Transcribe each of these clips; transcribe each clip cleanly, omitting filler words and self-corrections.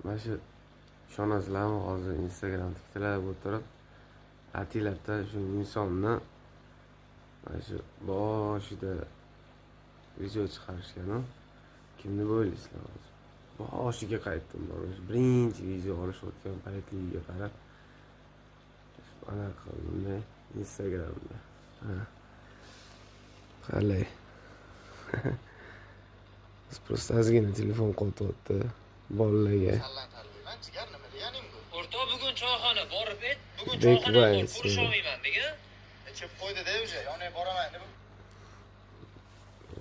Mana shu ishonasizlarmi, hozir Instagram tikilab o'tirib, atilabda shu insonni mana shu boshida video chiqarishgan. Kimni o'ylaysizlar hozir? Boshiga qaytdim. Birinchi video olishayotgan paytligiga qarab ana qildim Instagramda. Qalay. Просто ozgina telefon qo'yibdi bolalarga. O'rtoq, bugun choyxona borib et. Bugun Bek choyxona borib Vines. ko'risha olmayman degan. Chep qo'ydi-da o'sha, yoniga boraman deb.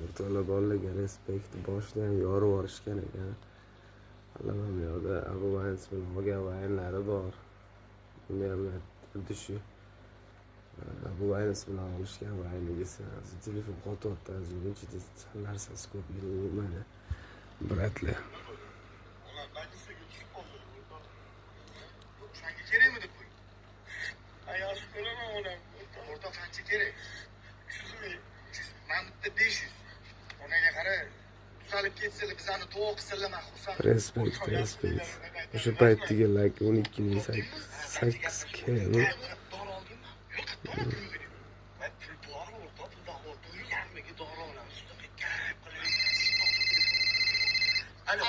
O'rtoqlar bolalarga respekt boshida ham yorib yuborishgan ekan. Allamam yo'qda Abu Vines bilan olgan vaynlari bor. Bunda ham xuddi shu Abu Vines bilan olishgan vaynligisi. Telefon qo'yibdi, o'zimcha narsasi ko'p yurmadi. Bratlar. Ular bajisiga tushib qoldi. Sanki kerakmi deb qo'y. Ayol ko'raman uni. O'rtoq qancha kerak? 300 ming. Men bitta 500. Onaga qara, tuzalib ketsalar bizani to'q qilsalar men xursand. Respekt. O'sha paytdagi like 12.8K. Alo,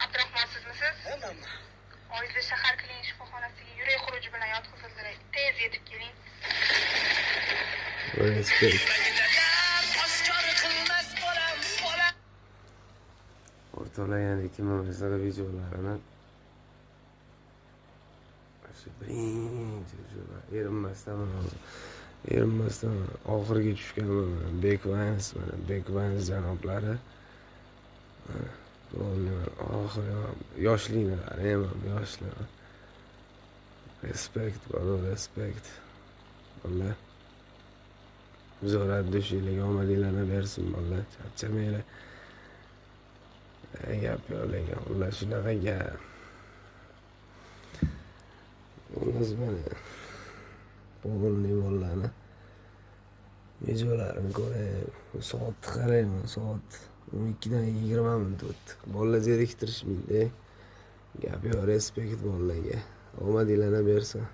Abdurahmon sizmisiz? men Oyizli shahar klinik shifoxonasiga yurak xuruji bilan yotqizildilar. Tez yetib keling. Respekt. O'rtoqlar yana kimimizning videolarini shu birinchi erinmasdan oxirgi tushganman. Bek Vines janoblari. Oxiri yoshliklar ham yoshlar. Respekt, respekt. Vallahi zo'rat dushilarga omadinglarni bersin, vallahi charchamanglar. Gap yo'qlar, ular shunaqa gap. O'z mana bo'g'ilni bolalarni videolarini ko'rib, soatni qarayman, soat 12dan 20 minut o'tdi. Bolalar zeriktirishmaydi. Gap yo'q, respekt bolalarga. Omadinglarni bersin.